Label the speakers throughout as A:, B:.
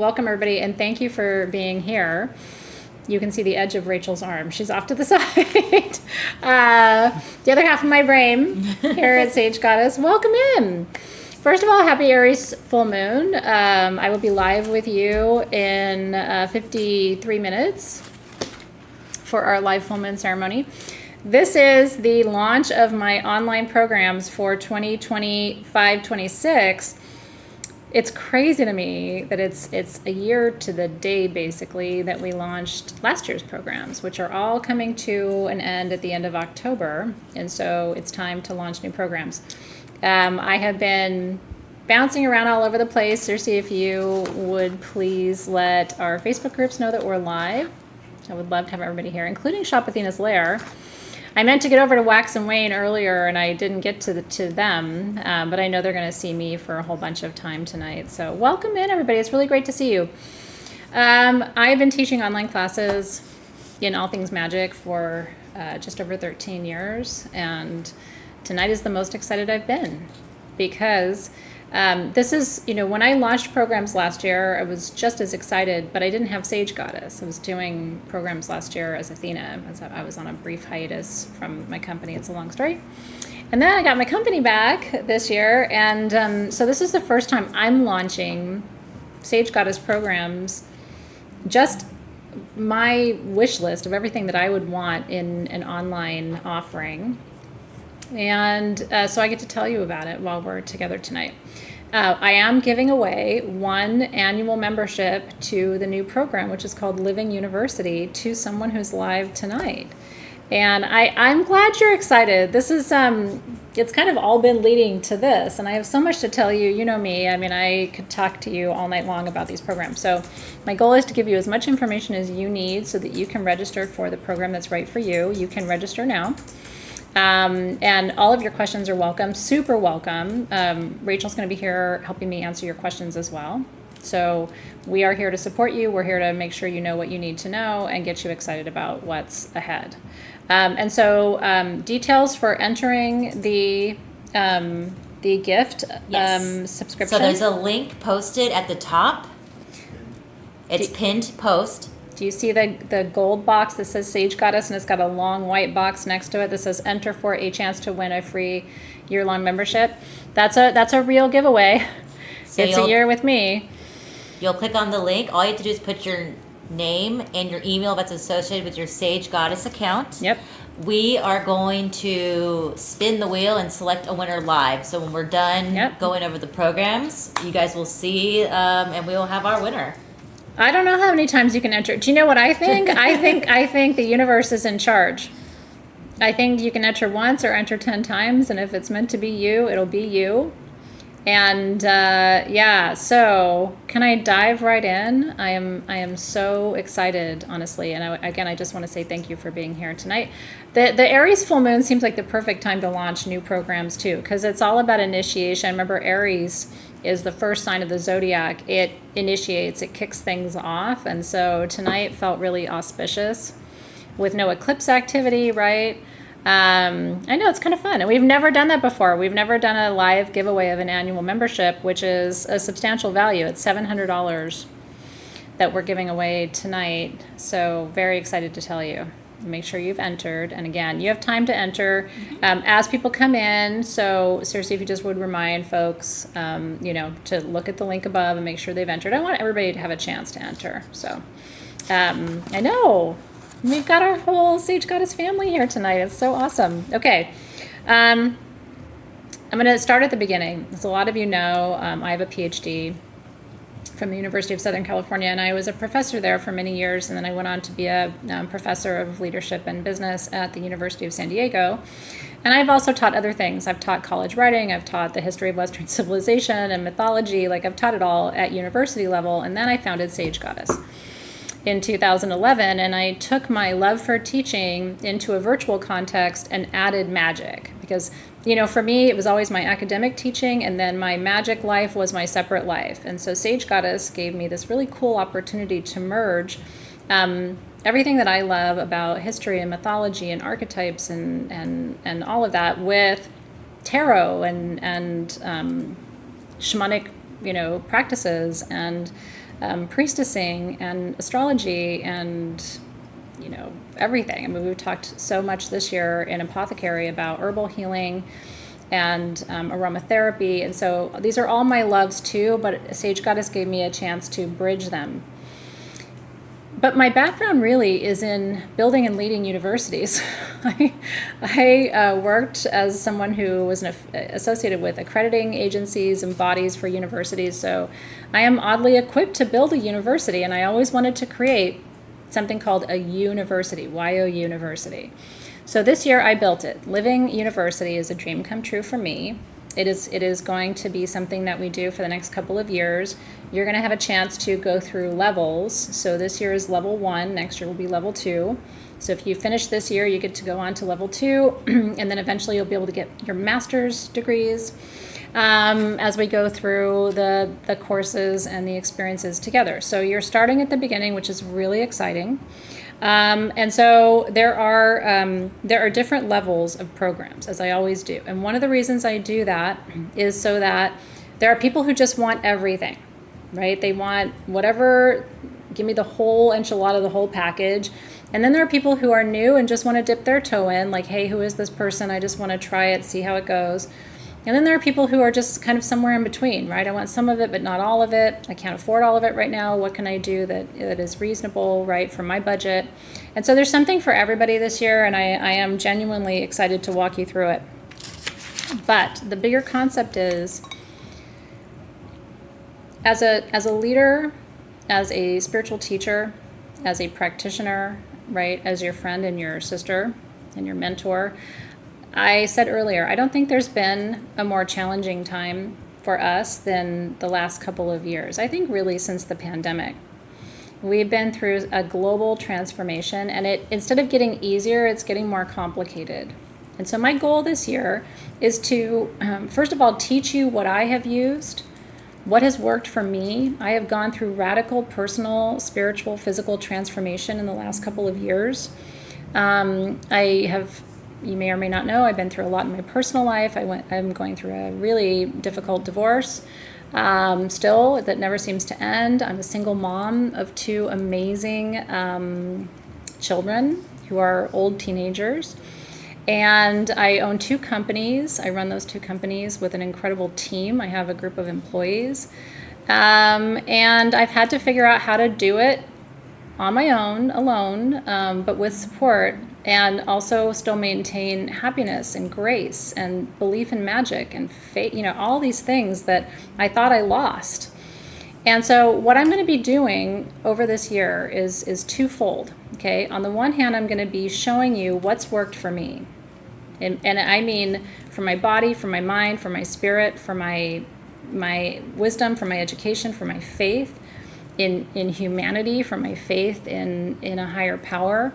A: welcome everybody, and thank you for being here. You can see the edge of Rachel's arm. She's off to the side. The other half of my brain here at Sage Goddess. Welcome in. First of all, happy Aries full moon. I will be live with you in 53 minutes for our live full moon ceremony. This is the launch of my online programs for 2025-26. It's crazy to me that it's a year to the day, basically, that we launched last year's programs, which are all coming to an end at the end of October. And so it's time to launch new programs. I have been bouncing around all over the place. Circe, if you would please let our Facebook groups know that we're live. I would love to have everybody here, including Shop Athena's Lair. I meant to get over to Wax and Wane earlier, and I didn't get to them, but I know they're going to see me for a whole bunch of time tonight. So welcome in, everybody. It's really great to see you. I've been teaching online classes in all things magic for just over 13 years, and tonight is the most excited I've been because this is, when I launched programs last year, I was just as excited, but I didn't have Sage Goddess. I was doing programs last year as Athena. I was on a brief hiatus from my company. It's a long story. And then I got my company back this year. And so this is the first time I'm launching Sage Goddess programs, just my wish list of everything that I would want in an online offering. And so I get to tell you about it while we're together tonight. I am giving away one annual membership to the new program, which is called Living University, to someone who's live tonight. And I'm glad you're excited. This is, it's kind of all been leading to this. And I have so much to tell you. You know me. I mean, I could talk to you all night long about these programs. So my goal is to give you as much information as you need so that you can register for the program that's right for you. You can register now. And all of your questions are welcome, super welcome. Rachel's going to be here helping me answer your questions as well. So we are here to support you. We're here to make sure you know what you need to know and get you excited about what's ahead. And so details for entering the gift subscription.
B: So there's a link posted at the top. It's pinned post.
A: Do you see the gold box that says Sage Goddess, and it's got a long white box next to it that says enter for a chance to win a free year-long membership? That's a real giveaway. So it's a year with me.
B: You'll click on the link. All you have to do is put your name and your email that's associated with your Sage Goddess account.
A: Yep.
B: We are going to spin the wheel and select a winner live. So when we're done going over the programs, you guys will see, and we will have our winner.
A: I don't know how many times you can enter. Do you know what I think? I think the universe is in charge. I think you can enter once or enter 10 times, and if it's meant to be you, it'll be you. And so can I dive right in? I am so excited, honestly. And I just want to say thank you for being here tonight. The Aries full moon seems like the perfect time to launch new programs too, because it's all about initiation. Remember, Aries is the first sign of the zodiac. It initiates, it kicks things off. And so tonight felt really auspicious with no eclipse activity, right? I know it's kind of fun. And we've never done that before. We've never done a live giveaway of an annual membership, which is a substantial value. It's $700 that we're giving away tonight. So very excited to tell you. Make sure you've entered. And again, you have time to enter as people come in. So seriously, if you just would remind folks, to look at the link above and make sure they've entered. I want everybody to have a chance to enter. So I know we've got our whole Sage Goddess family here tonight. It's so awesome. Okay. I'm going to start at the beginning. As a lot of you know, I have a PhD from the University of Southern California, and I was a professor there for many years, and then I went on to be a professor of leadership and business at the University of San Diego. And I've also taught other things. I've taught college writing, I've taught the history of Western civilization and mythology, I've taught it all at university level, and then I founded Sage Goddess in 2011, and I took my love for teaching into a virtual context and added magic, because for me, it was always my academic teaching, and then my magic life was my separate life. And so Sage Goddess gave me this really cool opportunity to merge everything that I love about history and mythology and archetypes and all of that with tarot and shamanic, practices and priestessing and astrology and, everything. I mean, we've talked so much this year in Apothecary about herbal healing and aromatherapy. And so these are all my loves too, but Sage Goddess gave me a chance to bridge them. But my background really is in building and leading universities. I worked as someone who was associated with accrediting agencies and bodies for universities. So I am oddly equipped to build a university, and I always wanted to create something called a university, YO University. So this year I built it. Living University is a dream come true for me. It is going to be something that we do for the next couple of years. You're going to have a chance to go through levels. So this year is level 1. Next year will be level 2. So if you finish this year, you get to go on to level 2. And then eventually you'll be able to get your master's degrees as we go through the courses and the experiences together. So you're starting at the beginning, which is really exciting. And so there are different levels of programs, as I always do. And one of the reasons I do that is so that there are people who just want everything, right? They want whatever, give me the whole enchilada, the whole package. And then there are people who are new and just want to dip their toe in, like, hey, who is this person? I just want to try it, see how it goes. And then there are people who are just kind of somewhere in between, right? I want some of it, but not all of it. I can't afford all of it right now. What can I do that is reasonable, right, for my budget? And so there's something for everybody this year, and I am genuinely excited to walk you through it. But the bigger concept is, as a leader, as a spiritual teacher, as a practitioner, right, as your friend and your sister and your mentor, I said earlier, I don't think there's been a more challenging time for us than the last couple of years. I think really since the pandemic. We've been through a global transformation, and instead of getting easier, it's getting more complicated. And so my goal this year is to, first of all, teach you what I have used, what has worked for me. I have gone through radical personal, spiritual, physical transformation in the last couple of years. You may or may not know, I've been through a lot in my personal life. I'm going through a really difficult divorce still that never seems to end. I'm a single mom of 2 amazing children who are old teenagers. And I own 2 companies. I run those 2 companies with an incredible team. I have a group of employees. And I've had to figure out how to do it on my own, alone, but with support, and also still maintain happiness and grace and belief in magic and faith, all these things that I thought I lost. And so what I'm going to be doing over this year is twofold, okay? On the one hand, I'm going to be showing you what's worked for me. And I mean for my body, for my mind, for my spirit, for my wisdom, for my education, for my faith in humanity, for my faith in a higher power.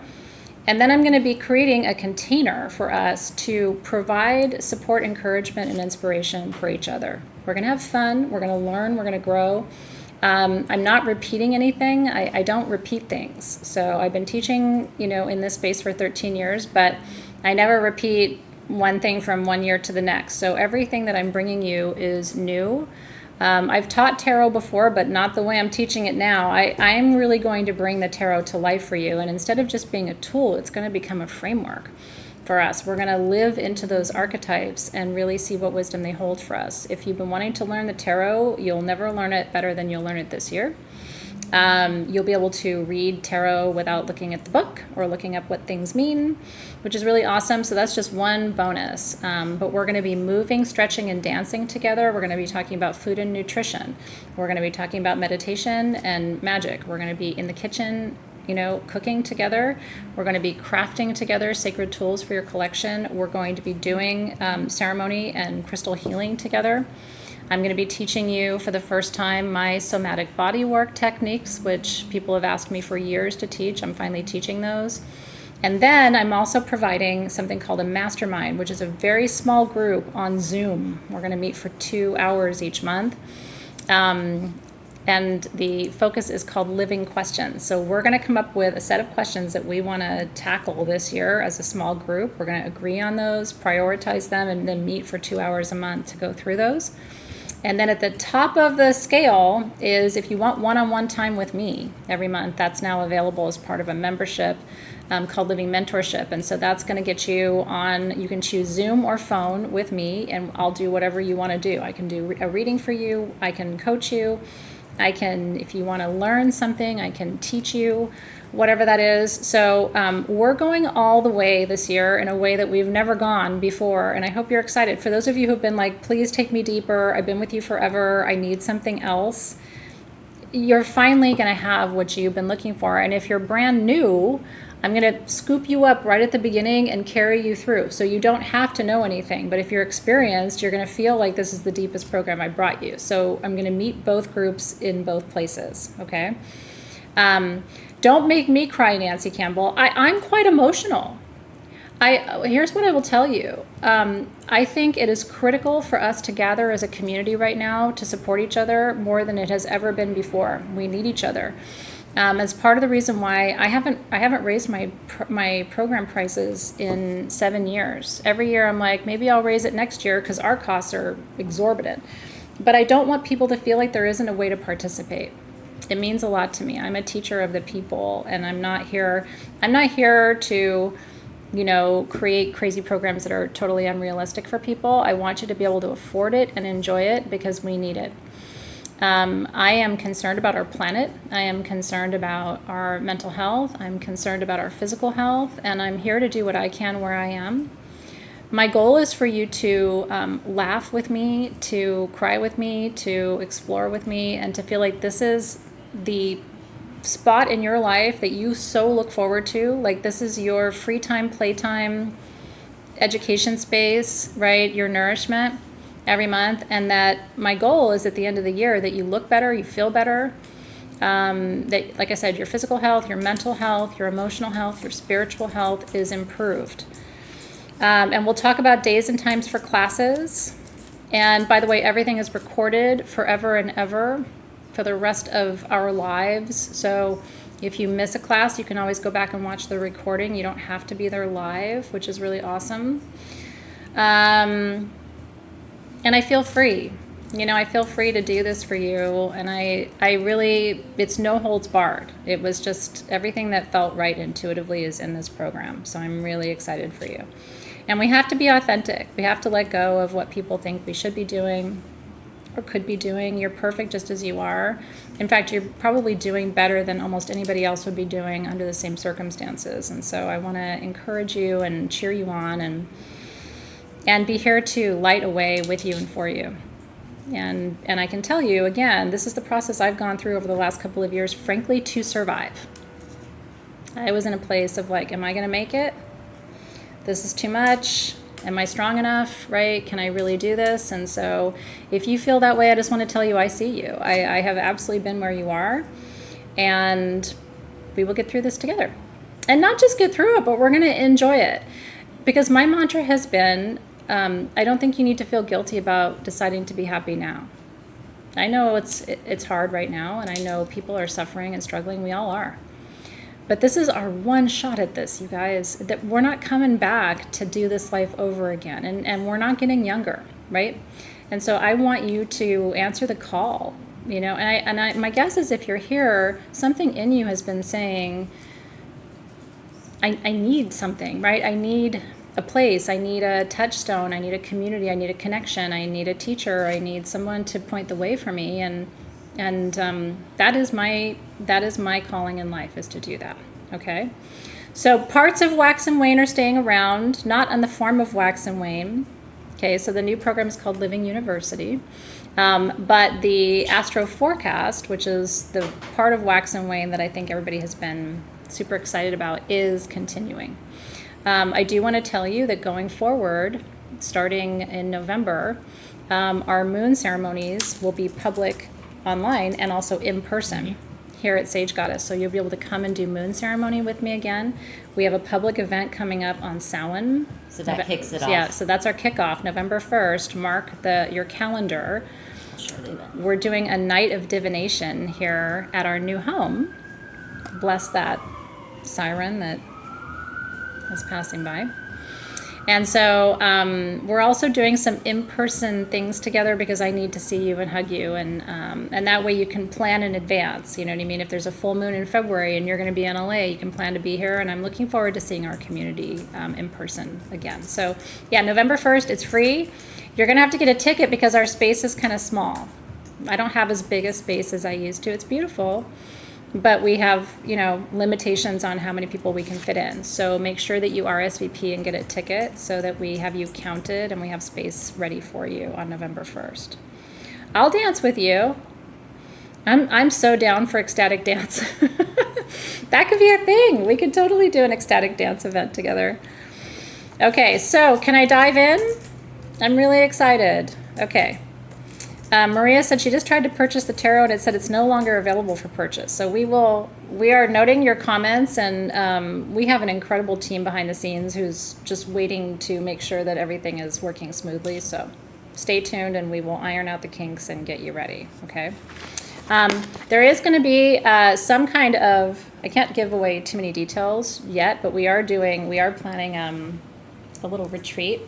A: And then I'm going to be creating a container for us to provide support, encouragement, and inspiration for each other. We're going to have fun. We're going to learn. We're going to grow. I'm not repeating anything. I don't repeat things. So I've been teaching, in this space for 13 years, but I never repeat one thing from one year to the next. So everything that I'm bringing you is new. I've taught tarot before, but not the way I'm teaching it now. I'm really going to bring the tarot to life for you. And instead of just being a tool, it's going to become a framework for us. We're going to live into those archetypes and really see what wisdom they hold for us. If you've been wanting to learn the tarot, you'll never learn it better than you'll learn it this year. You'll be able to read tarot without looking at the book or looking up what things mean, which is really awesome. So that's just one bonus. But we're going to be moving, stretching, and dancing together. We're going to be talking about food and nutrition. We're going to be talking about meditation and magic. We're going to be in the kitchen, cooking together. We're going to be crafting together sacred tools for your collection. We're going to be doing ceremony and crystal healing together. I'm going to be teaching you for the first time my somatic bodywork techniques, which people have asked me for years to teach. I'm finally teaching those. And then I'm also providing something called a mastermind, which is a very small group on Zoom. We're going to meet for 2 hours each month. And the focus is called Living Questions. So we're going to come up with a set of questions that we want to tackle this year as a small group. We're going to agree on those, prioritize them, and then meet for 2 hours a month to go through those. And then at the top of the scale is if you want one-on-one time with me every month, that's now available as part of a membership called Living Mentorship. And so that's going to get you on, you can choose Zoom or phone with me, and I'll do whatever you want to do. I can do a reading for you. I can coach you. I can, if you want to learn something, I can teach you, whatever that is. So we're going all the way this year in a way that we've never gone before. And I hope you're excited. For those of you who've been like, please take me deeper. I've been with you forever. I need something else. You're finally going to have what you've been looking for. And if you're brand new, I'm going to scoop you up right at the beginning and carry you through. So you don't have to know anything. But if you're experienced, you're going to feel like this is the deepest program I brought you. So I'm going to meet both groups in both places. Okay. Don't make me cry, Nancy Campbell. I'm quite emotional. Here's what I will tell you. I think it is critical for us to gather as a community right now to support each other more than it has ever been before. We need each other. As part of the reason why I haven't raised my program prices in 7 years. Every year I'm like, maybe I'll raise it next year because our costs are exorbitant. But I don't want people to feel like there isn't a way to participate. It means a lot to me. I'm a teacher of the people, and I'm not here to, create crazy programs that are totally unrealistic for people. I want you to be able to afford it and enjoy it because we need it. I am concerned about our planet. I am concerned about our mental health. I'm concerned about our physical health, and I'm here to do what I can where I am. My goal is for you to laugh with me, to cry with me, to explore with me, and to feel like this is the spot in your life that you so look forward to. Like this is your free time, playtime, education space, right? Your nourishment every month. And that my goal is at the end of the year that you look better, you feel better. That, like I said, your physical health, your mental health, your emotional health, your spiritual health is improved. And we'll talk about days and times for classes. And by the way, everything is recorded forever and ever for the rest of our lives. So if you miss a class, you can always go back and watch the recording. You don't have to be there live, which is really awesome. And I feel free. I feel free to do this for you. And I really, it's no holds barred. It was just everything that felt right intuitively is in this program. So I'm really excited for you. And we have to be authentic. We have to let go of what people think we should be doing or could be doing. You're perfect just as you are. In fact, you're probably doing better than almost anybody else would be doing under the same circumstances. And so I want to encourage you and cheer you on and be here to light a way with you and for you. And I can tell you, again, this is the process I've gone through over the last couple of years, frankly, to survive. I was in a place of like, am I going to make it? This is too much. Am I strong enough, right? Can I really do this? And so if you feel that way, I just want to tell you I see you. I have absolutely been where you are. And we will get through this together. And not just get through it, but we're going to enjoy it. Because my mantra has been, I don't think you need to feel guilty about deciding to be happy now. I know it's hard right now, and I know people are suffering and struggling. We all are. But this is our one shot at this, you guys. That we're not coming back to do this life over again, and we're not getting younger, right? And so I want you to answer the call, And my guess is if you're here, something in you has been saying, I need something, right? I need a place. I need a touchstone. I need a community. I need a connection. I need a teacher. I need someone to point the way for me. And that is my calling in life, is to do that. Okay. So parts of Wax and Wane are staying around, not in the form of Wax and Wane. Okay. So the new program is called Living University. But the Astro Forecast, which is the part of Wax and Wane that I think everybody has been super excited about, is continuing. I do want to tell you that going forward, starting in November, our moon ceremonies will be public online and also in person here at Sage Goddess. So you'll be able to come and do moon ceremony with me again. We have a public event coming up on Samhain.
B: So that kicks it off.
A: Yeah, so that's our kickoff, November 1st. Mark your calendar. We're doing a night of divination here at our new home. Bless that siren that is passing by. And so we're also doing some in-person things together because I need to see you and hug you, and that way you can plan in advance. You know what I mean? If there's a full moon in February and you're going to be in LA, you can plan to be here. And I'm looking forward to seeing our community in person again. So yeah, November 1st, it's free. You're going to have to get a ticket because our space is kind of small. I don't have as big a space as I used to. It's beautiful, but we have, limitations on how many people we can fit in. So make sure that you RSVP and get a ticket so that we have you counted and we have space ready for you on November 1st. I'll dance with you. I'm so down for ecstatic dance. That could be a thing. We could totally do an ecstatic dance event together. Okay, so can I dive in? I'm really excited. Okay. Maria said she just tried to purchase the tarot and it said it's no longer available for purchase. So we are noting your comments, and we have an incredible team behind the scenes who's just waiting to make sure that everything is working smoothly. So stay tuned and we will iron out the kinks and get you ready. Okay. There is going to be some kind of, I can't give away too many details yet, but we are planning a little retreat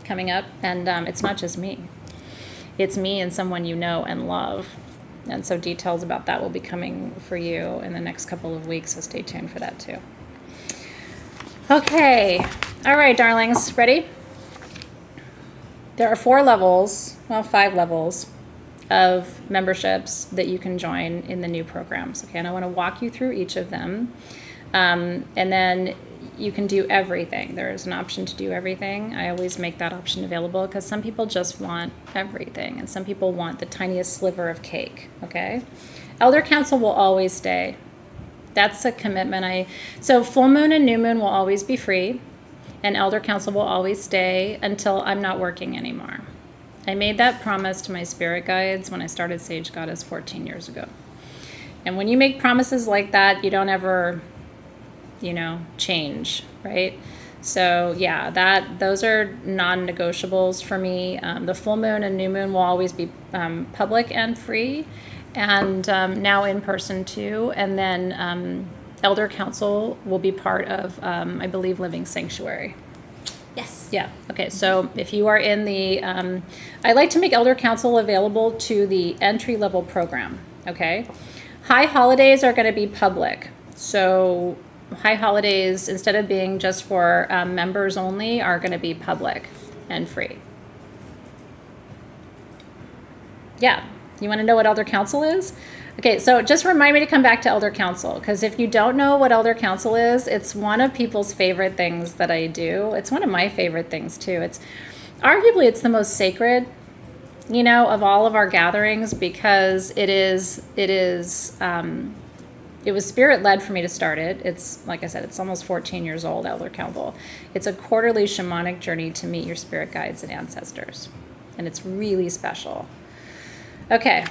A: coming up, and it's not just me. It's me and someone you know and love. And so details about that will be coming for you in the next couple of weeks, so stay tuned for that too. Okay. All right, darlings, ready? There are 5 levels of memberships that you can join in the new programs. Okay, and I want to walk you through each of them. And then you can do everything. There is an option to do everything. I always make that option available because some people just want everything and some people want the tiniest sliver of cake, okay? Elder Council will always stay. That's a commitment. So full moon and new moon will always be free, and Elder Council will always stay until I'm not working anymore. I made that promise to my spirit guides when I started Sage Goddess 14 years ago. And when you make promises like that, you don't ever change, right? So yeah, those are non-negotiables for me. The full moon and new moon will always be public and free, and now in person too. And then Elder Council will be part of, I believe, Living Sanctuary.
B: Yes.
A: Yeah. Okay. So if you are in the, I like to make Elder Council available to the entry-level program. Okay. High holidays are going to be public. So high holidays, instead of being just for members only, are going to be public and free. Yeah. You want to know what Elder Council is? Okay, so just remind me to come back to Elder Council, because if you don't know what Elder Council is, it's one of people's favorite things that I do. It's one of my favorite things too. It's arguably the most sacred, of all of our gatherings, because it was spirit led for me to start it. It's, like I said, it's almost 14 years old, Elder Council. It's a quarterly shamanic journey to meet your spirit guides and ancestors. And it's really special. Okay.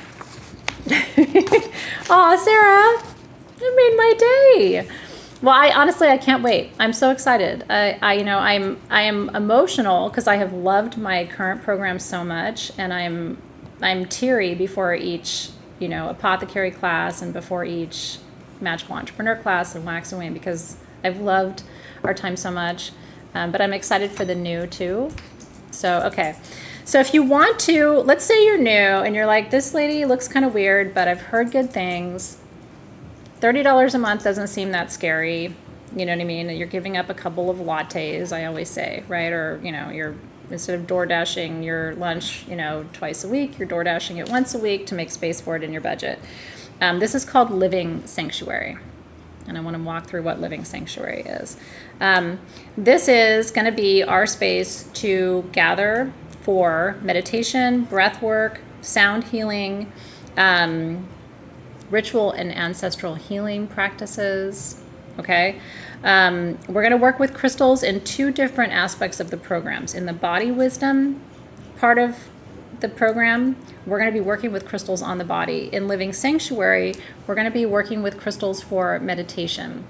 A: Aw, Sarah, you made my day. Well, I can't wait. I'm so excited. I am emotional because I have loved my current program so much, and I'm teary before each, apothecary class and before each magical entrepreneur class and wax and wane, because I've loved our time so much. But I'm excited for the new too. So, okay. So if you want to, let's say you're new and you're like, this lady looks kind of weird, but I've heard good things. $30 a month doesn't seem that scary. You know what I mean? You're giving up a couple of lattes, I always say, right? Or, you're, instead of door dashing your lunch, twice a week, you're door dashing it once a week to make space for it in your budget. This is called Living Sanctuary. And I want to walk through what Living Sanctuary is. This is going to be our space to gather for meditation, breath work, sound healing, ritual and ancestral healing practices. Okay. We're going to work with crystals in 2 different aspects of the programs. In the body wisdom part of the program, we're going to be working with crystals on the body. In Living Sanctuary, we're going to be working with crystals for meditation.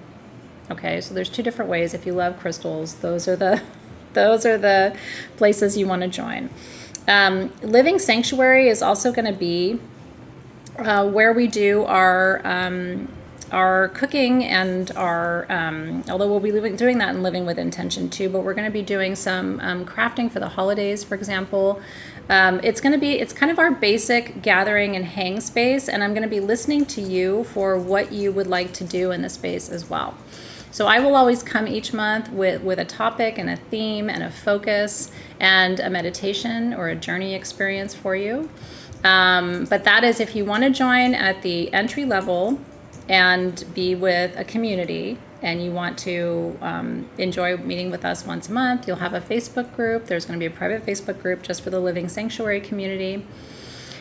A: Okay. So there's 2 different ways. If you love crystals, those are the places you want to join. Living Sanctuary is also going to be where we do our our cooking and our, although we'll be doing that in Living with Intention too, but we're going to be doing some crafting for the holidays, for example. It's kind of our basic gathering and hang space, and I'm going to be listening to you for what you would like to do in the space as well. So I will always come each month with a topic and a theme and a focus and a meditation or a journey experience for you. But that is if you want to join at the entry level and be with a community and you want to enjoy meeting with us once a month, you'll have a Facebook group. There's going to be a private Facebook group just for the Living Sanctuary community.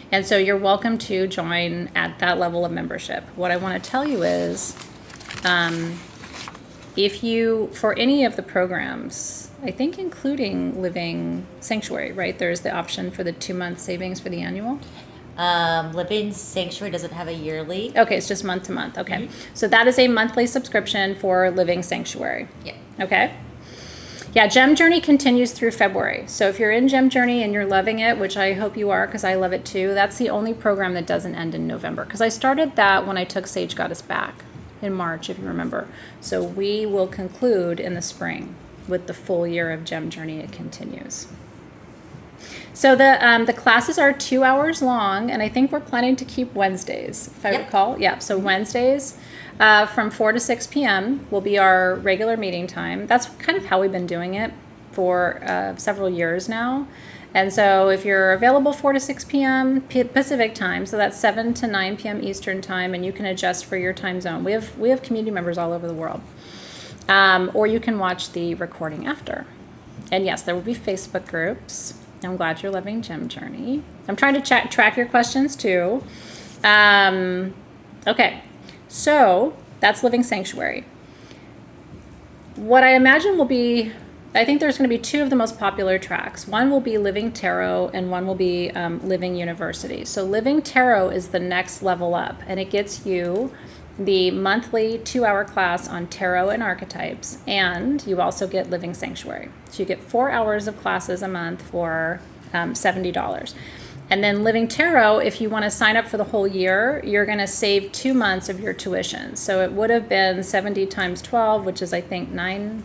A: And so you're welcome to join at that level of membership. What I want to tell you is, if you, for any of the programs, I think including Living Sanctuary, right? There's the option for the 2-month savings for the annual.
B: Living Sanctuary doesn't have a yearly.
A: Okay, it's just month to month. Okay. So that is a monthly subscription for Living Sanctuary.
B: Yeah.
A: Okay. Yeah, Gem Journey continues through February. So if you're in Gem Journey and you're loving it, which I hope you are because I love it too, that's the only program that doesn't end in November. Because I started that when I took Sage Goddess back in March, if you remember. So we will conclude in the spring with the full year of Gem Journey. It continues. So the classes are 2 hours long, and I think we're planning to keep Wednesdays, if I recall. Yeah, so Wednesdays from 4 to 6 p.m. will be our regular meeting time. That's kind of how we've been doing it for several years now. And so if you're available 4 to 6 p.m. Pacific time, so that's 7 to 9 p.m. Eastern time, and you can adjust for your time zone. We have community members all over the world. Or you can watch the recording after. And yes, there will be Facebook groups. I'm glad you're loving Gem Journey. I'm trying to track your questions too. Okay, so that's Living Sanctuary. What I imagine will be, I think there's going to be 2 of the most popular tracks. One will be Living Tarot and one will be Living University. So Living Tarot is the next level up, and it gets you the monthly 2-hour class on tarot and archetypes, and you also get Living Sanctuary. So you get 4 hours of classes a month for $70. And then Living Tarot, if you want to sign up for the whole year, you're going to save 2 months of your tuition. So it would have been 70 times 12, which is I think 9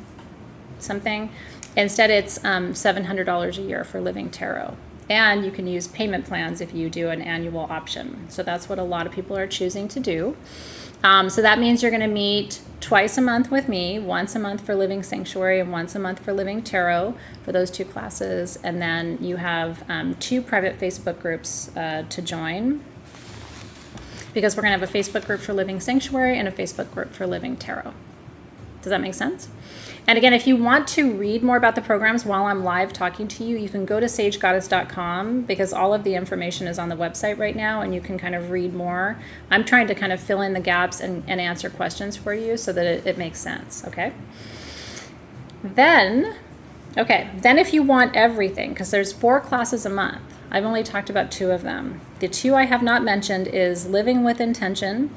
A: something. Instead, it's $700 a year for Living Tarot. And you can use payment plans if you do an annual option. So that's what a lot of people are choosing to do. So that means you're going to meet twice a month with me, once a month for Living Sanctuary and once a month for Living Tarot for those 2 classes. And then you have 2 private Facebook groups to join, because we're going to have a Facebook group for Living Sanctuary and a Facebook group for Living Tarot. Does that make sense? And again, if you want to read more about the programs while I'm live talking to you, you can go to sagegoddess.com, because all of the information is on the website right now and you can kind of read more. I'm trying to kind of fill in the gaps and answer questions for you so that it makes sense, okay? Then if you want everything, because there's 4 classes a month, I've only talked about 2 of them. The 2 I have not mentioned is Living with Intention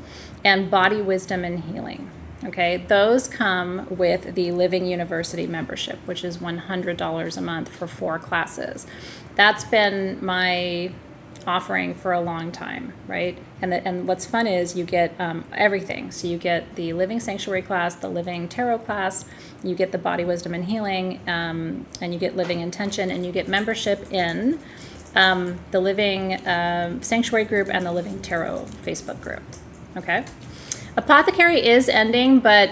A: and Body Wisdom and Healing. Okay, those come with the Living University membership, which is $100 a month for 4 classes. That's been my offering for a long time, right? And what's fun is you get everything. So you get the Living Sanctuary class, the Living Tarot class, you get the Body Wisdom and Healing, and you get Living Intention, and you get membership in the Living Sanctuary group and the Living Tarot Facebook group. Okay. Apothecary is ending, but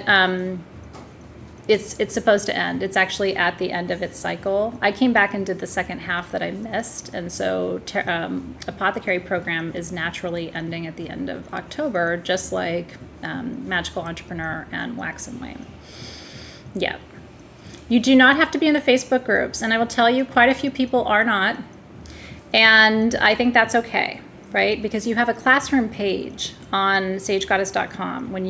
A: it's supposed to end. It's actually at the end of its cycle. I came back and did the second half that I missed, and so Apothecary program is naturally ending at the end of October, just like Magical Entrepreneur and Wax and Wane. Yeah. You do not have to be in the Facebook groups, and I will tell you quite a few people are not, and I think that's okay. Right? Because you have a classroom page on sagegoddess.com. When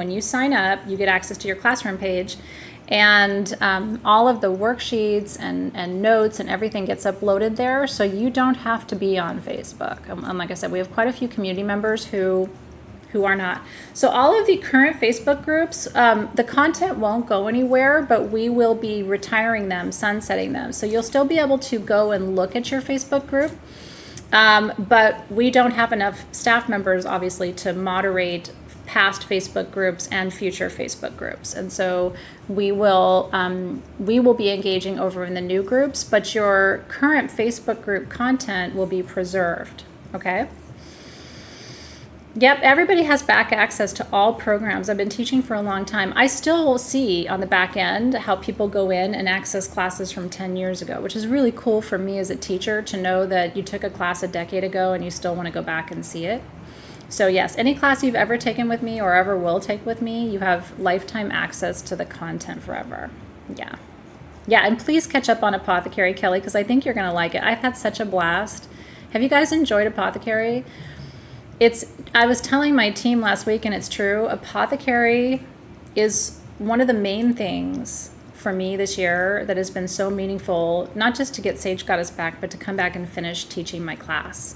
A: you sign up, you get access to your classroom page, and all of the worksheets and notes and everything gets uploaded there, so you don't have to be on Facebook. And like I said, we have quite a few community members who are not. So all of the current Facebook groups, the content won't go anywhere, but we will be retiring them, sunsetting them. So you'll still be able to go and look at your Facebook group. But we don't have enough staff members, obviously, to moderate past Facebook groups and future Facebook groups. And so we will be engaging over in the new groups, but your current Facebook group content will be preserved, okay? Yep, everybody has back access to all programs. I've been teaching for a long time. I still see on the back end how people go in and access classes from 10 years ago, which is really cool for me as a teacher to know that you took a class a decade ago and you still want to go back and see it. So yes, any class you've ever taken with me or ever will take with me, you have lifetime access to the content forever. Yeah. Yeah, and please catch up on Apothecary, Kelly, because I think you're going to like it. I've had such a blast. Have you guys enjoyed Apothecary? I was telling my team last week, and it's true, Apothecary is one of the main things for me this year that has been so meaningful, not just to get Sage Goddess back, but to come back and finish teaching my class.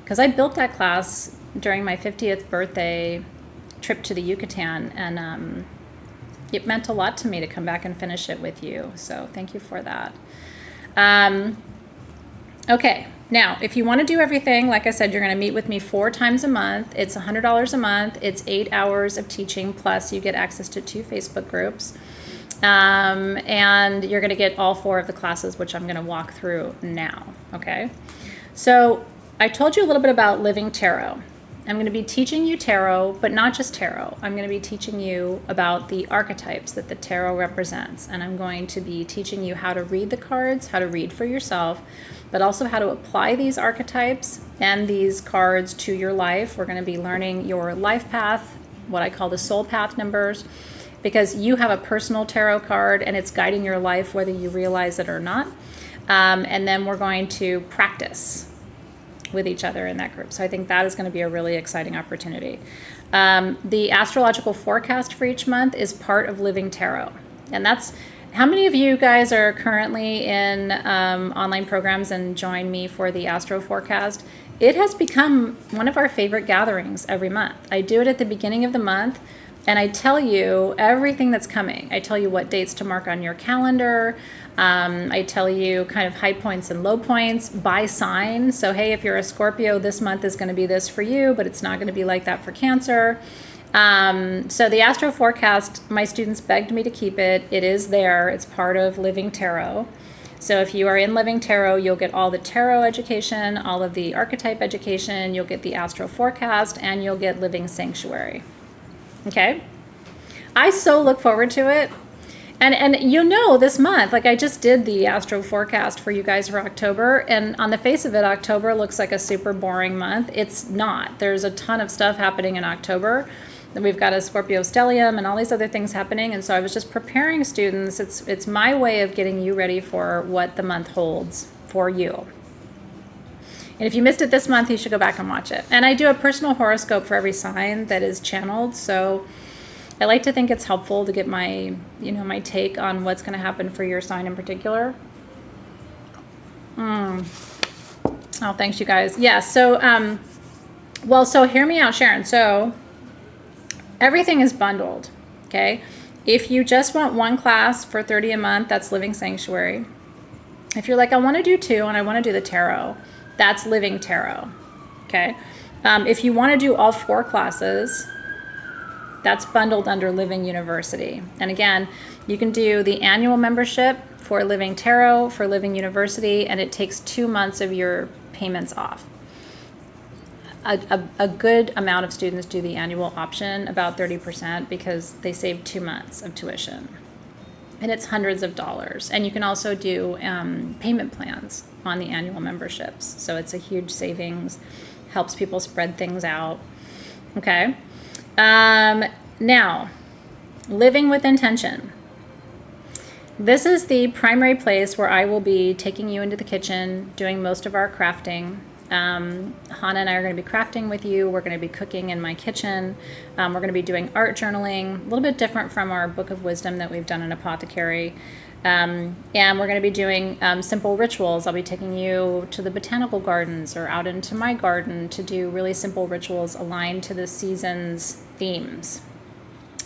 A: Because I built that class during my 50th birthday trip to the Yucatan, and it meant a lot to me to come back and finish it with you. So thank you for that. Okay. Now, if you want to do everything, like I said, you're going to meet with me 4 times a month. It's $100 a month. It's 8 hours of teaching, plus you get access to 2 Facebook groups. And you're going to get all 4 of the classes, which I'm going to walk through now, okay? So I told you a little bit about Living Tarot. I'm going to be teaching you tarot, but not just tarot. I'm going to be teaching you about the archetypes that the tarot represents. And I'm going to be teaching you how to read the cards, how to read for yourself, but also how to apply these archetypes and these cards to your life. We're going to be learning your life path, what I call the soul path numbers, because you have a personal tarot card and it's guiding your life whether you realize it or not. And then we're going to practice with each other in that group. So I think that is going to be a really exciting opportunity. The astrological forecast for each month is part of Living Tarot. And that's, how many of you guys are currently in online programs and join me for the astro forecast? It has become one of our favorite gatherings every month. I do it at the beginning of the month, and I tell you everything that's coming. I tell you what dates to mark on your calendar. I tell you kind of high points and low points by sign. So, hey, if you're a Scorpio, this month is going to be this for you, but it's not going to be like that for Cancer. So the astro forecast, my students begged me to keep it. It is there. It's part of Living Tarot. So if you are in Living Tarot, you'll get all the tarot education, all of the archetype education, you'll get the astro forecast, and you'll get Living Sanctuary. Okay? I so look forward to it. And you know, this month, like I just did the astro forecast for you guys for October, and on the face of it, October looks like a super boring month. It's not. There's a ton of stuff happening in October. We've got a Scorpio stellium and all these other things happening, and so I was just preparing students. It's my way of getting you ready for what the month holds for you. And if you missed it this month, you should go back and watch it. And I do a personal horoscope for every sign that is channeled, so I like to think it's helpful to get my, my take on what's going to happen for your sign in particular. Oh, thanks, you guys. Yeah, so, so hear me out, Sharon. So everything is bundled, okay? If you just want one class for $30 a month, that's Living Sanctuary. If you're like, I want to do 2 and I want to do the tarot, that's Living Tarot, okay? If you want to do all 4 classes, that's bundled under Living University. And again, you can do the annual membership for Living Tarot, for Living University, and it takes 2 months of your payments off. A good amount of students do the annual option, about 30%, because they save 2 months of tuition. And it's hundreds of dollars. And you can also do payment plans on the annual memberships. So it's a huge savings, helps people spread things out. Okay. Now, Living with Intention. This is the primary place where I will be taking you into the kitchen, doing most of our crafting. Hannah and I are going to be crafting with you. We're going to be cooking in my kitchen. We're going to be doing art journaling, a little bit different from our Book of Wisdom that we've done in Apothecary. And we're going to be doing simple rituals. I'll be taking you to the botanical gardens or out into my garden to do really simple rituals aligned to the season's themes.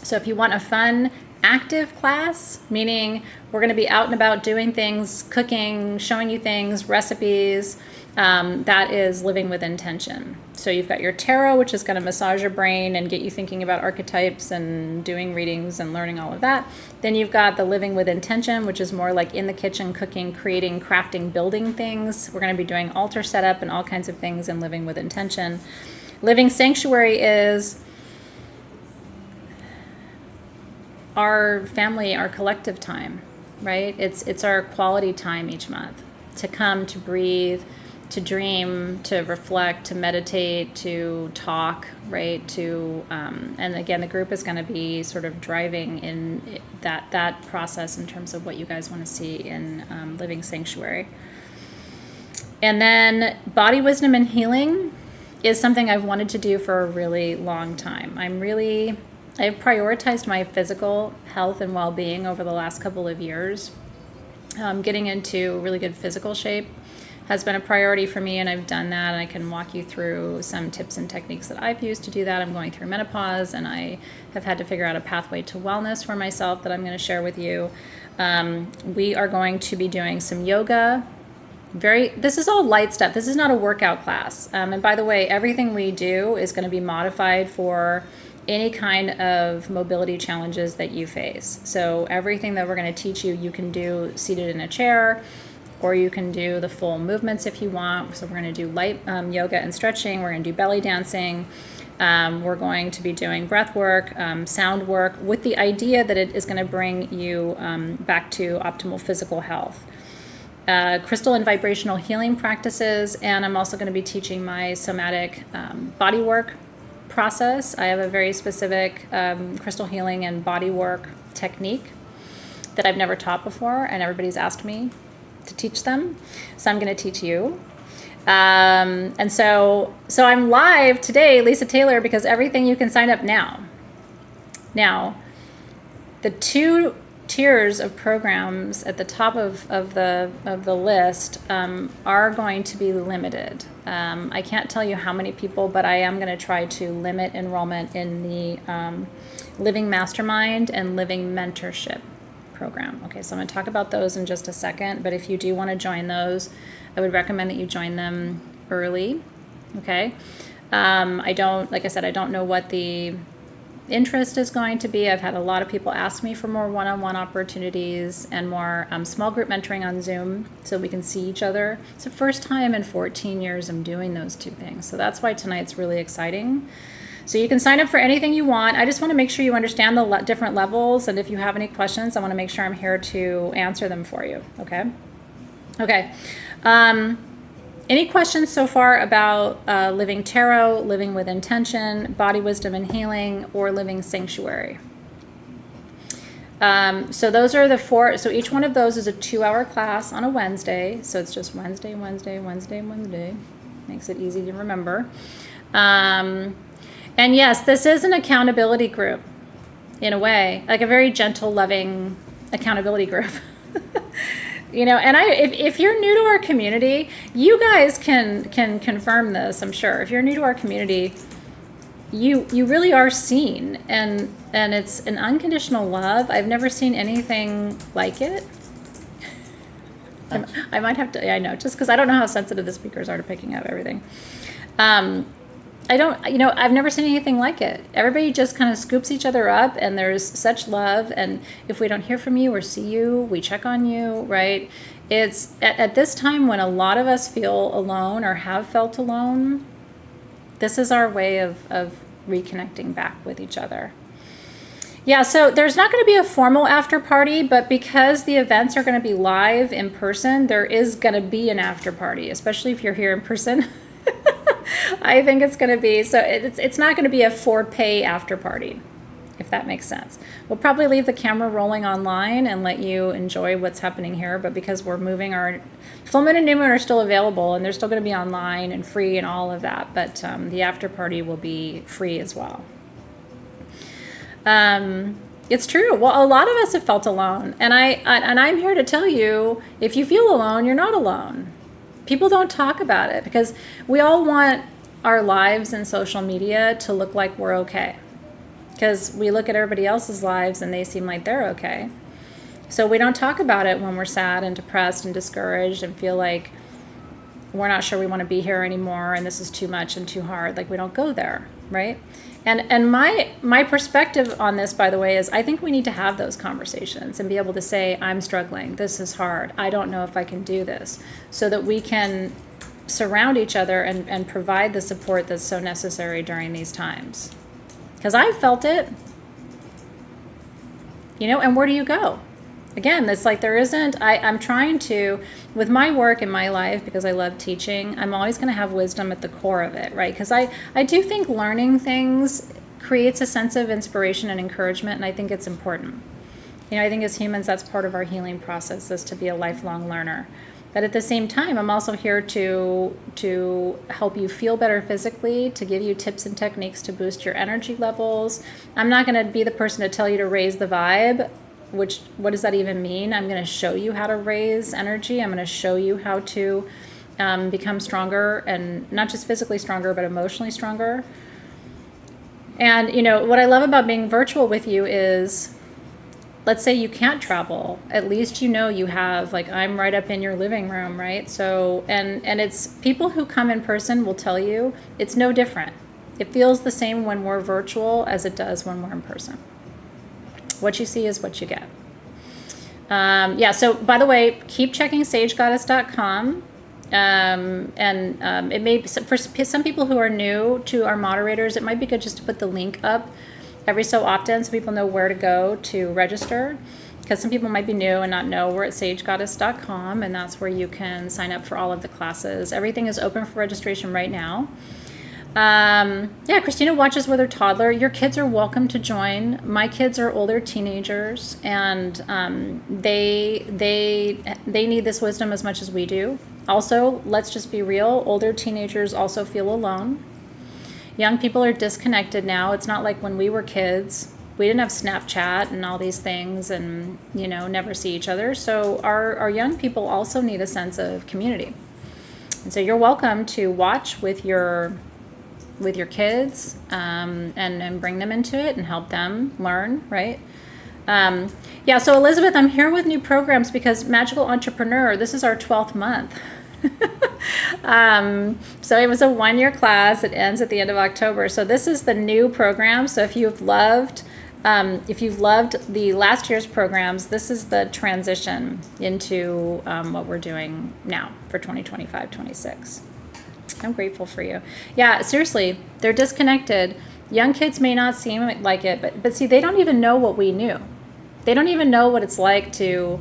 A: So if you want a fun active class, meaning we're going to be out and about doing things, cooking, showing you things, recipes. That is living with intention. So you've got your tarot, which is going to massage your brain and get you thinking about archetypes and doing readings and learning all of that. Then you've got the living with intention, which is more like in the kitchen, cooking, creating, crafting, building things. We're going to be doing altar setup and all kinds of things in living with intention. Living sanctuary is our family, our collective time, right? It's our quality time each month to come, to breathe, to dream, to reflect, to meditate, to talk, right? And again, the group is going to be sort of driving in that process in terms of what you guys want to see in Living Sanctuary. And then body wisdom and healing is something I've wanted to do for a really long time. I've prioritized my physical health and well-being over the last couple of years. Getting into really good physical shape has been a priority for me, and I've done that, and I can walk you through some tips and techniques that I've used to do that. I'm going through menopause, and I have had to figure out a pathway to wellness for myself that I'm going to share with you. We are going to be doing some yoga. This is all light stuff. This is not a workout class. And by the way, everything we do is going to be modified for any kind of mobility challenges that you face. So everything that we're going to teach you, you can do seated in a chair, or you can do the full movements if you want. So we're going to do light yoga and stretching. We're going to do belly dancing. We're going to be doing breath work, sound work, with the idea that it is going to bring you back to optimal physical health. Crystal and vibrational healing practices, and I'm also going to be teaching my somatic body work process. I have a very specific crystal healing and body work technique that I've never taught before, and everybody's asked me to teach them, so I'm going to teach you. And so I'm live today, Lisa Taylor, because everything you can sign up now. Now, the 2 tiers of programs at the top of the list are going to be limited. I can't tell you how many people, but I am going to try to limit enrollment in the Living Mastermind and Living Mentorship program. Okay, so I'm going to talk about those in just a second, but if you do want to join those, I would recommend that you join them early. Okay. Like I said, I don't know what the interest is going to be. I've had a lot of people ask me for more one-on-one opportunities and more small group mentoring on Zoom so we can see each other. It's the first time in 14 years I'm doing those 2 things. So that's why tonight's really exciting. So you can sign up for anything you want. I just want to make sure you understand the different levels, and if you have any questions, I want to make sure I'm here to answer them for you. Okay? Okay. Any questions so far about Living Tarot, Living with Intention, Body Wisdom and Healing, or Living Sanctuary? So those are the 4. So each one of those is a 2-hour class on a Wednesday. So it's just Wednesday. Makes it easy to remember. And yes, this is an accountability group in a way, like a very gentle, loving accountability group. And if you're new to our community, you guys can confirm this, I'm sure. If you're new to our community, you really are seen, and it's an unconditional love. I've never seen anything like it. I might have to, I know, just because I don't know how sensitive the speakers are to picking up everything. I've never seen anything like it. Everybody just kind of scoops each other up, and there's such love. And if we don't hear from you or see you, we check on you, right? It's at this time when a lot of us feel alone or have felt alone, this is our way of reconnecting back with each other. Yeah, so there's not going to be a formal after party, but because the events are going to be live in person, there is going to be an after party, especially if you're here in person. I think it's going to be, so it's not going to be a for pay after party, if that makes sense. We'll probably leave the camera rolling online and let you enjoy what's happening here, but because we're moving, our full moon and new moon are still available, and they're still going to be online and free and all of that, but the after party will be free as well. It's true. Well, a lot of us have felt alone, and I'm here to tell you, if you feel alone, you're not alone. People don't talk about it because we all want our lives in social media to look like we're okay. because we look at everybody else's lives and they seem like they're okay. So we don't talk about it when we're sad and depressed and discouraged and feel like we're not sure we want to be here anymore and this is too much and too hard. Like, we don't go there, right? And my perspective on this, by the way, is I think we need to have those conversations and be able to say, I'm struggling, this is hard, I don't know if I can do this, so that we can surround each other and provide the support that's so necessary during these times. Because I've felt it, and where do you go? Again, it's like there isn't, I'm trying to, with my work in my life, because I love teaching, I'm always going to have wisdom at the core of it, right? Because I do think learning things creates a sense of inspiration and encouragement, and I think it's important. I think as humans, that's part of our healing process, is to be a lifelong learner. But at the same time, I'm also here to help you feel better physically, to give you tips and techniques to boost your energy levels. I'm not going to be the person to tell you to raise the vibe. What does that even mean? I'm going to show you how to raise energy. I'm going to show you how to become stronger, and not just physically stronger, but emotionally stronger. And, what I love about being virtual with you is, let's say you can't travel, at least you have, like, I'm right up in your living room, right? So, and it's people who come in person will tell you it's no different. It feels the same when we're virtual as it does when we're in person. What you see is what you get. So by the way, keep checking sagegoddess.com. It may be, for some people who are new to our moderators, it might be good just to put the link up every so often so people know where to go to register. Because some people might be new and not know. We're at sagegoddess.com, and that's where you can sign up for all of the classes. Everything is open for registration right now. Christina watches with her toddler. Your kids are welcome to join. My kids are older teenagers, and they need this wisdom as much as we do. Also, let's just be real, older teenagers also feel alone. Young people are disconnected now. It's not like when we were kids. We didn't have Snapchat and all these things and, never see each other. So our young people also need a sense of community. And so you're welcome to watch with your kids and bring them into it and help them learn, right? So Elizabeth, I'm here with new programs because Magical Entrepreneur, this is our 12th month. So it was a 1-year class. It ends at the end of October. So this is the new program. So if you've loved the last year's programs, this is the transition into what we're doing now for 2025-26. I'm grateful for you. Yeah, seriously, they're disconnected. Young kids may not seem like it, but see, they don't even know what we knew. They don't even know what it's like to,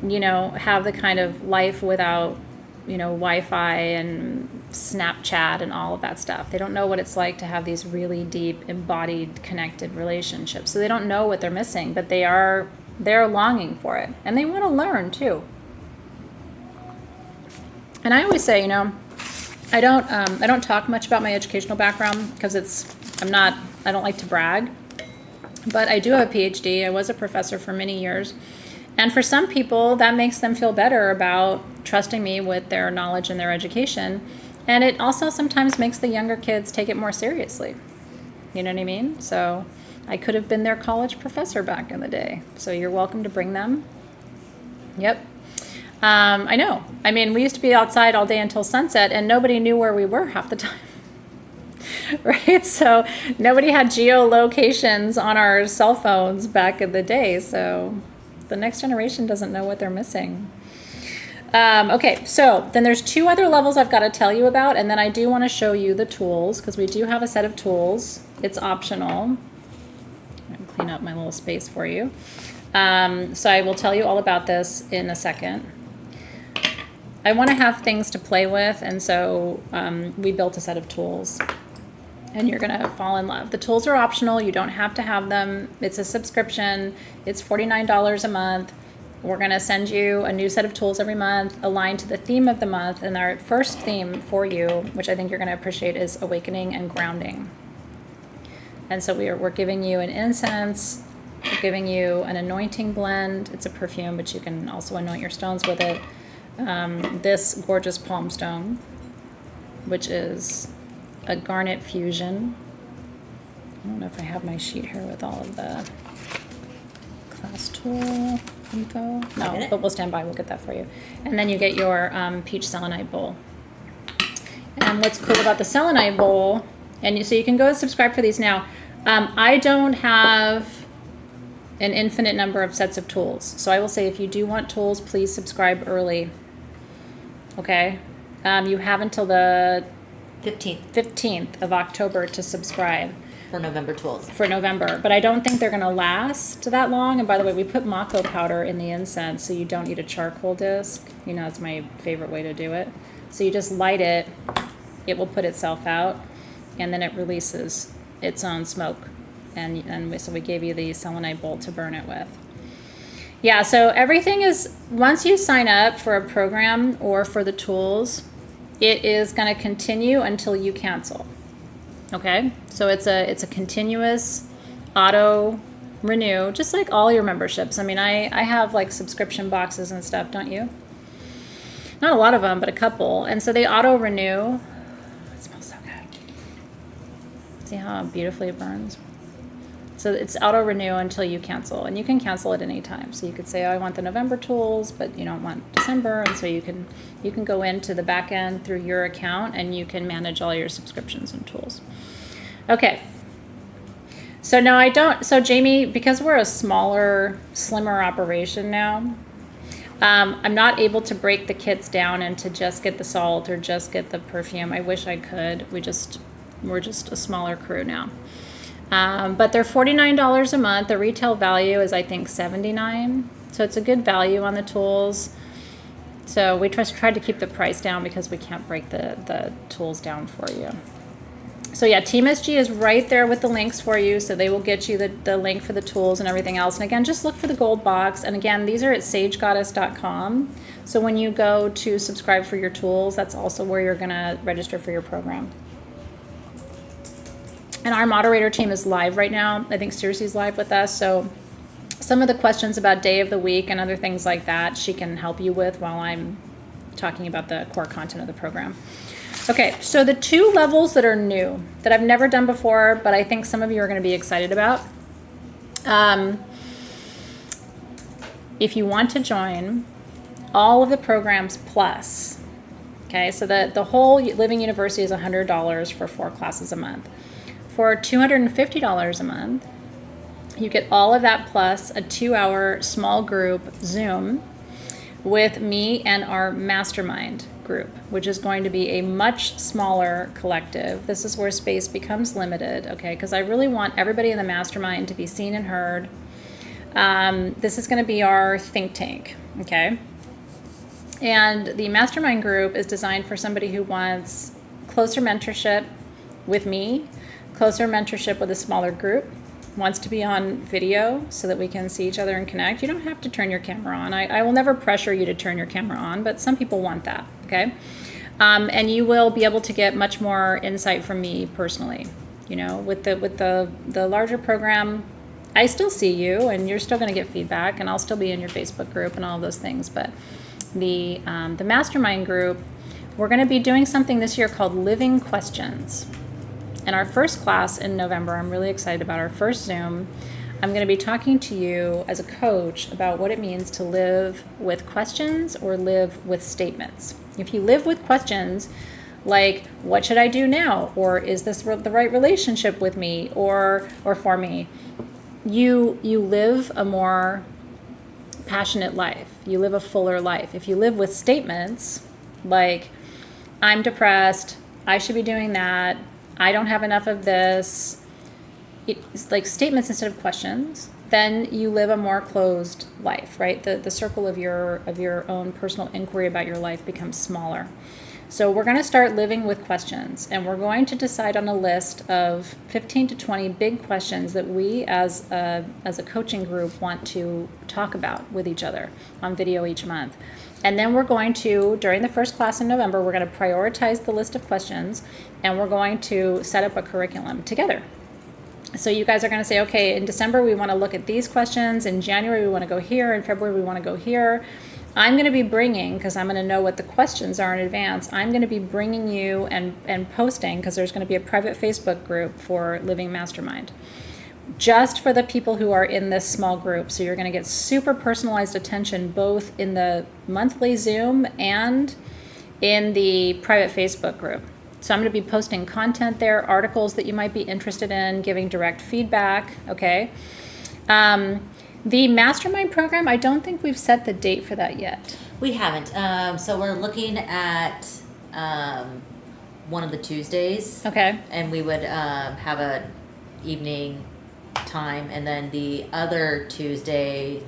A: have the kind of life without, Wi-Fi and Snapchat and all of that stuff. They don't know what it's like to have these really deep, embodied, connected relationships. So they don't know what they're missing, but they're longing for it, and they want to learn too. And I always say, I don't talk much about my educational background because I don't like to brag, but I do have a PhD. I was a professor for many years. And for some people, that makes them feel better about trusting me with their knowledge and their education. And it also sometimes makes the younger kids take it more seriously. You know what I mean? So I could have been their college professor back in the day. So you're welcome to bring them. Yep. I know. I mean, we used to be outside all day until sunset, and nobody knew where we were half the time. Right? So nobody had geolocations on our cell phones back in the day. So the next generation doesn't know what they're missing. Okay, so then there's 2 other levels I've got to tell you about, and then I do want to show you the tools, because we do have a set of tools. It's optional. I'll clean up my little space for you. So I will tell you all about this in a second. I want to have things to play with, and so we built a set of tools, and you're going to fall in love. The tools are optional. You don't have to have them. It's a subscription. It's $49 a month. We're going to send you a new set of tools every month aligned to the theme of the month, and our first theme for you, which I think you're going to appreciate, is awakening and grounding. And so we're giving you an incense. We're giving you an anointing blend. It's a perfume, but you can also anoint your stones with it. This gorgeous palm stone, which is a garnet fusion I don't know if I have my sheet here with all of the class tool info. No, but we'll stand by. We'll get that for you. And then you get your peach selenite bowl. And what's cool about the selenite bowl, so you can go and subscribe for these now. I don't have an infinite number of sets of tools. So I will say if you do want tools, please subscribe early. Okay? You have until the 15th of October to subscribe.
B: For November tools.
A: For November. But I don't think they're going to last that long. And by the way, we put Mako powder in the incense so you don't need a charcoal disc. You know, it's my favorite way to do it. So you just light it. It will put itself out. And then it releases its own smoke. So we gave you the selenite bowl to burn it with. Yeah, so everything is, once you sign up for a program or for the tools, it is going to continue until you cancel. Okay, so it's a continuous auto renew, just like all your memberships. I mean, I have like subscription boxes and stuff, don't you? Not a lot of them, but a couple. And so they auto renew. It smells so good. See how beautifully it burns? So it's auto renew until you cancel, and you can cancel at any time. So you could say, oh, I want the November tools, but you don't want December, and so you can go into the back end through your account, and you can manage all your subscriptions and tools. Okay. So now so Jamie, because we're a smaller, slimmer operation now, I'm not able to break the kits down into just get the salt or just get the perfume. I wish I could. We're just a smaller crew now. But they're $49 a month. The retail value is, I think, $79. So it's a good value on the tools. So we tried to keep the price down because we can't break the tools down for you. So yeah, Team SG is right there with the links for you. So they will get you the link for the tools and everything else. And again, just look for the gold box. And again, these are at sagegoddess.com. So when you go to subscribe for your tools, that's also where you're going to register for your program. And our moderator team is live right now. I think Circe's live with us. So some of the questions about day of the week and other things like that, she can help you with while I'm talking about the core content of the program. Okay, so the 2 levels that are new, that I've never done before, but I think some of you are going to be excited about. If you want to join all of the programs plus, okay, so the whole Living University is $100 for 4 classes a month. For $250 a month, you get all of that plus a 2-hour small group Zoom with me and our mastermind group, which is going to be a much smaller collective. This is where space becomes limited, okay, because I really want everybody in the mastermind to be seen and heard. This is going to be our think tank, okay? And the mastermind group is designed for somebody who wants closer mentorship with me, closer mentorship with a smaller group, wants to be on video so that we can see each other and connect. You don't have to turn your camera on. I will never pressure you to turn your camera on, but some people want that, okay? And you will be able to get much more insight from me personally. You know, with the larger program, I still see you and you're still going to get feedback, and I'll still be in your Facebook group and all of those things. But the mastermind group, we're going to be doing something this year called Living Questions. In our first class in November, I'm really excited about our first Zoom. I'm going to be talking to you as a coach about what it means to live with questions or live with statements. If you live with questions like, what should I do now? Or is this the right relationship with me or for me? You live a more passionate life. You live a fuller life. If you live with statements like, I'm depressed, I should be doing that, I don't have enough of this, it's like statements instead of questions, then you live a more closed life, right? The circle of your own personal inquiry about your life becomes smaller. So we're going to start living with questions, and we're going to decide on a list of 15 to 20 big questions that we as a coaching group want to talk about with each other on video each month. And then we're going to, during the first class in November, we're going to prioritize the list of questions, and we're going to set up a curriculum together. So you guys are going to say, okay, in December we want to look at these questions, in January we want to go here, in February we want to go here. I'm going to be bringing, because I'm going to know what the questions are in advance, I'm going to be bringing you and posting, because there's going to be a private Facebook group for Living Mastermind, just for the people who are in this small group. So you're going to get super personalized attention both in the monthly Zoom and in the private Facebook group. So I'm going to be posting content there, articles that you might be interested in, giving direct feedback, okay? The mastermind program, I don't think we've set the date for that yet.
B: We haven't. So we're looking at one of the Tuesdays.
A: Okay.
B: And we would have a evening time, and then the other Tuesday,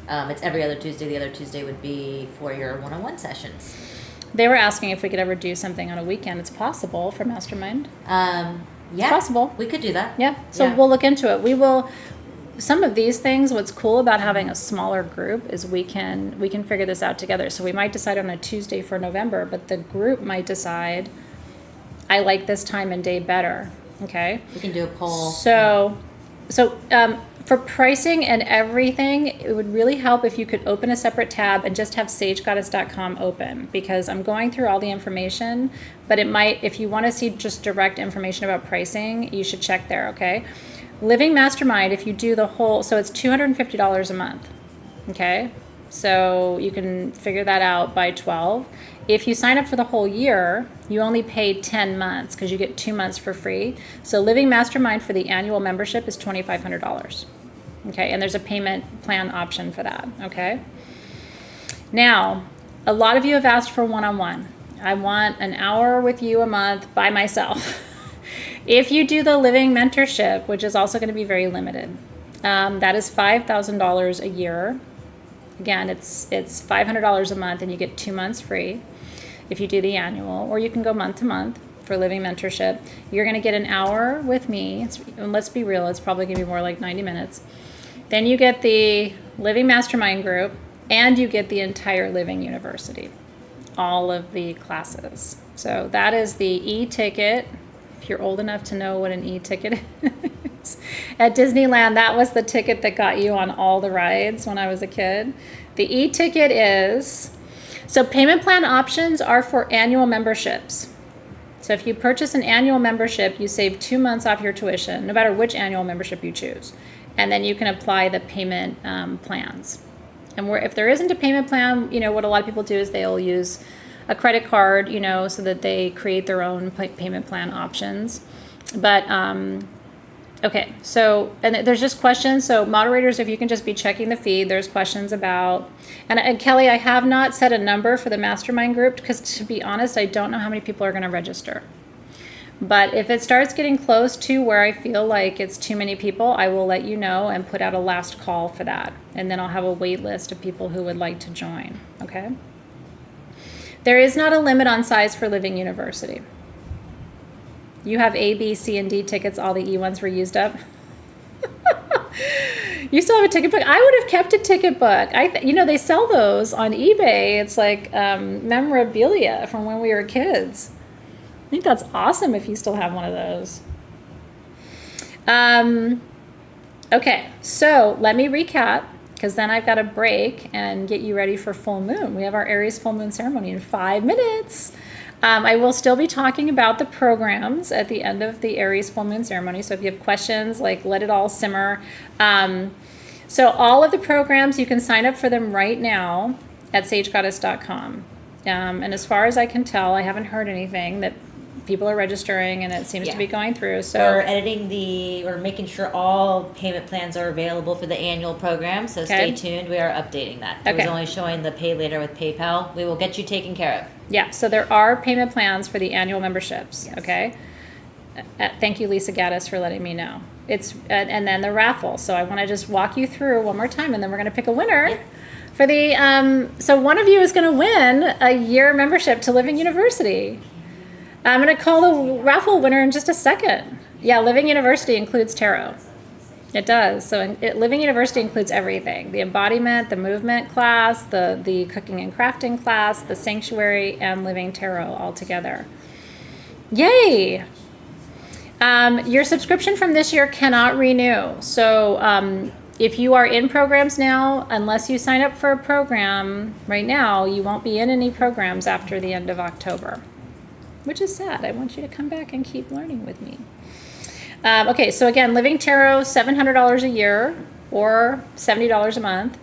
B: it's every other Tuesday. The other Tuesday would be for your one-on-one sessions.
A: They were asking if we could ever do something on a weekend. It's possible for mastermind.
B: Yeah,
A: it's possible.
B: We could do that.
A: Yeah. So we'll look into it. We will. Some of these things, what's cool about having a smaller group is we can figure this out together. So we might decide on a Tuesday for November, but the group might decide, I like this time and day better. Okay.
B: We can do a poll.
A: So for pricing and everything, it would really help if you could open a separate tab and just have sagegoddess.com open, because I'm going through all the information, but it might, if you want to see just direct information about pricing, you should check there, okay? Living Mastermind, if you do the whole, so it's $250 a month, okay? So you can figure that out by 12. If you sign up for the whole year, you only pay 10 months because you get 2 months for free. So Living Mastermind for the annual membership is $2,500, okay? And there's a payment plan option for that, okay? Now, a lot of you have asked for one-on-one. I want an hour with you a month by myself. If you do the Living Mentorship, which is also going to be very limited, that is $5,000 a year. Again, it's $500 a month, and you get 2 months free if you do the annual, or you can go month to month for Living Mentorship. You're going to get an hour with me, and let's be real, it's probably going to be more like 90 minutes. Then you get the Living Mastermind group, and you get the entire Living University, all of the classes. So that is the e-ticket. If you're old enough to know what an e-ticket is. At Disneyland, that was the ticket that got you on all the rides when I was a kid. The e-ticket is, so payment plan options are for annual memberships. So if you purchase an annual membership, you save 2 months off your tuition, no matter which annual membership you choose. And then you can apply the payment plans. And if there isn't a payment plan, what a lot of people do is they'll use a credit card, so that they create their own payment plan options. But, okay, so, and there's just questions. So moderators, if you can just be checking the feed, there's questions about, and Kelly, I have not set a number for the mastermind group, because to be honest, I don't know how many people are going to register. But if it starts getting close to where I feel like it's too many people, I will let you know and put out a last call for that. And then I'll have a wait list of people who would like to join, okay? There is not a limit on size for Living University. You have A, B, C, and D tickets. All the E ones were used up. You still have a ticket book? I would have kept a ticket book. They sell those on eBay. It's like memorabilia from when we were kids. I think that's awesome if you still have one of those. Okay, so let me recap, because then I've got to break and get you ready for full moon. We have our Aries full moon ceremony in 5 minutes. I will still be talking about the programs at the end of the Aries full moon ceremony. So if you have questions, let it all simmer. So all of the programs, you can sign up for them right now at sagegoddess.com. And as far as I can tell, I haven't heard anything that people are registering, and it seems to be going through. So
B: we're editing we're making sure all payment plans are available for the annual program. So stay tuned. We are updating that. It was only showing the pay later with PayPal. We will get you taken care of.
A: Yeah. So there are payment plans for the annual memberships. Yes. Okay. Thank you, Lisa Gaddis, for letting me know. It's and then the raffle. So I want to just walk you through one more time, and then we're going to pick a winner. Yep. For the so one of you is going to win a year membership to Living University. I'm going to call the raffle winner in just a second. Yeah, Living University includes tarot. It does. So Living University includes everything. The embodiment, the movement class, the cooking and crafting class, the sanctuary, and Living Tarot all together. Yay! Your subscription from this year cannot renew. So If you are in programs now, unless you sign up for a program right now, you won't be in any programs after the end of October, which is sad. I want you to come back and keep learning with me. Okay, so again, Living Tarot, $700 a year or $70 a month.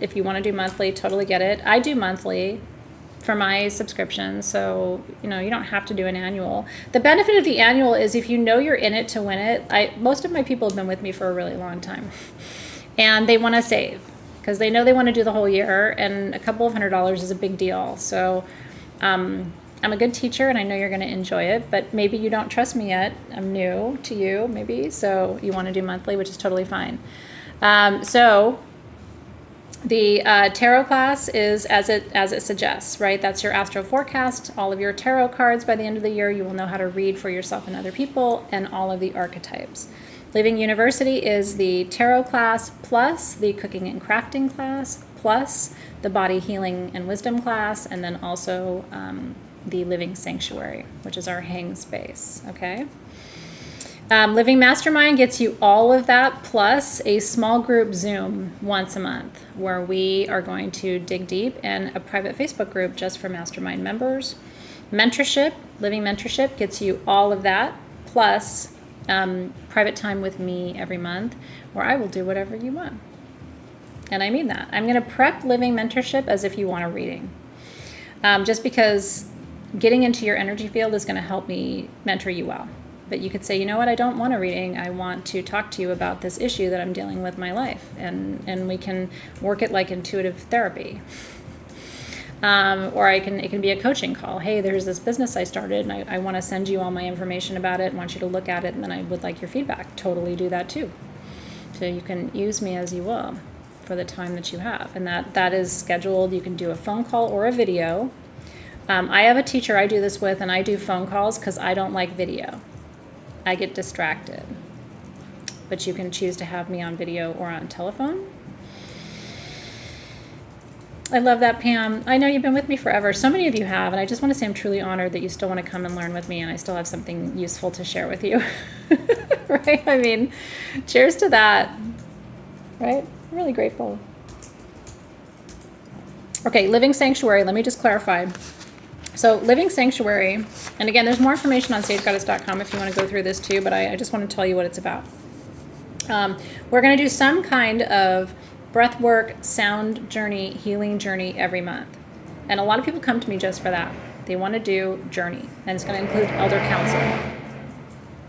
A: If you want to do monthly, totally get it. I do monthly for my subscription, so you don't have to do an annual. The benefit of the annual is if you know you're in it to win it. Most of my people have been with me for a really long time, and they want to save because they know they want to do the whole year, and a couple of $100 is a big deal. So I'm a good teacher, and I know you're going to enjoy it, but maybe you don't trust me yet. I'm new to you, maybe, so you want to do monthly, which is totally fine. So the tarot class is as it suggests, right? That's your astro forecast, all of your tarot cards. By the end of the year, you will know how to read for yourself and other people, and all of the archetypes. Living University is the tarot class plus the cooking and crafting class plus the body healing and wisdom class, and then also the Living Sanctuary, which is our hang space, okay? Living Mastermind gets you all of that plus a small group Zoom once a month where we are going to dig deep, and a private Facebook group just for Mastermind members. Mentorship, Living Mentorship gets you all of that plus private time with me every month where I will do whatever you want. And I mean that. I'm going to prep Living Mentorship as if you want a reading. Just because getting into your energy field is going to help me mentor you well. But you could say, you know what, I don't want a reading. I want to talk to you about this issue that I'm dealing with in my life. And we can work it like intuitive therapy. Or it can be a coaching call. Hey, there's this business I started, and I want to send you all my information about it. I want you to look at it, and then I would like your feedback. Totally do that too. So you can use me as you will for the time that you have. And that is scheduled. You can do a phone call or a video. I have a teacher I do this with, and I do phone calls because I don't like video. I get distracted. But you can choose to have me on video or on telephone. I love that, Pam. I know you've been with me forever. So many of you have, and I just want to say I'm truly honored that you still want to come and learn with me, and I still have something useful to share with you. Right? I mean, cheers to that. Right? I'm really grateful. Okay, Living Sanctuary. Let me just clarify. So Living Sanctuary, and again, there's more information on sagegoddess.com if you want to go through this too, but I just want to tell you what it's about. We're going to do some kind of breath work, sound journey, healing journey every month. And a lot of people come to me just for that. They want to do journey, and it's going to include elder counsel.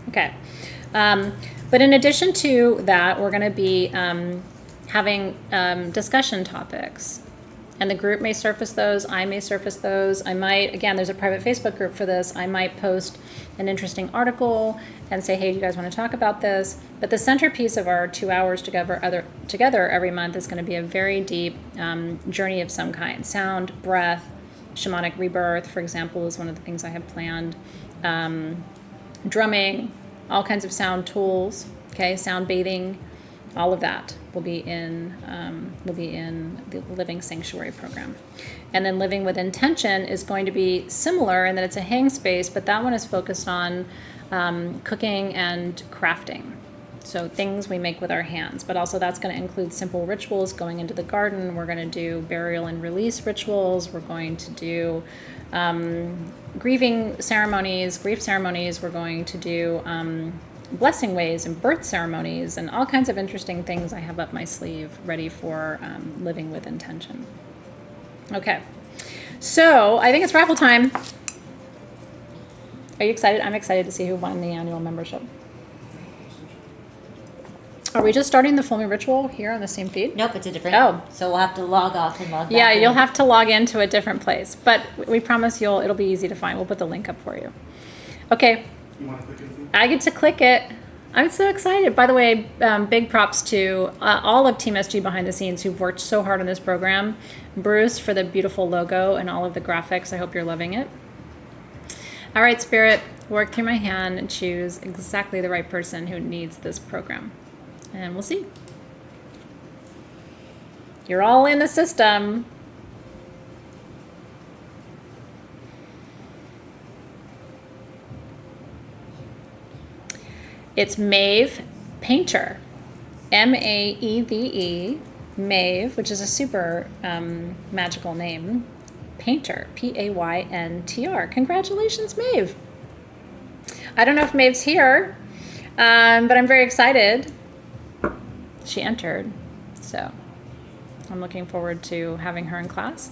A: Okay. But in addition to that, we're going to be having discussion topics. And the group may surface those. I may surface those. I might, again, there's a private Facebook group for this. I might post an interesting article and say, hey, do you guys want to talk about this? But the centerpiece of our 2 hours together every month is going to be a very deep journey of some kind. Sound, breath, shamanic rebirth, for example, is one of the things I have planned. Drumming, all kinds of sound tools, okay, sound bathing, all of that will be in the Living Sanctuary program. And then Living with Intention is going to be similar in that it's a hang space, but that one is focused on cooking and crafting. So things we make with our hands, but also that's going to include simple rituals, going into the garden. We're going to do burial and release rituals. We're going to do grief ceremonies. We're going to do blessing ways and birth ceremonies and all kinds of interesting things I have up my sleeve ready for Living with Intention. Okay, so I think it's raffle time. Are you excited? I'm excited to see who won the annual membership. Are we just starting the full moon ritual here on the same feed?
B: Nope, it's a different.
A: Oh.
B: So we'll have to log off and log back
A: Yeah,
B: in.
A: you'll have to log into a different place, but we promise it'll be easy to find. We'll put the link up for you. Okay.
C: You want to click it?
A: I get to click it. I'm so excited. By the way, big props to all of Team SG behind the scenes who've worked so hard on this program. Bruce for the beautiful logo and all of the graphics. I hope you're loving it. All right, Spirit, work through my hand and choose exactly the right person who needs this program. And we'll see. You're all in the system. It's Maeve Painter. Maeve, Maeve, which is a super magical name. Painter, Payntr. Congratulations, Maeve. I don't know if Maeve's here, but I'm very excited. She entered, so I'm looking forward to having her in class.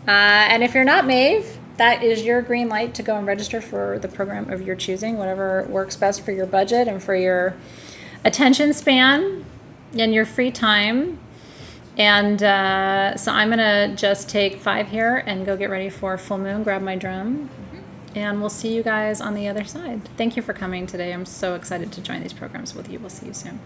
A: And if you're not Maeve, that is your green light to go and register for the program of your choosing, whatever works best for your budget and for your attention span and your free time. And so I'm going to just take 5 here and go get ready for full moon, grab my drum, and we'll see you guys on the other side. Thank you for coming today. I'm so excited to join these programs with you. We'll see you soon.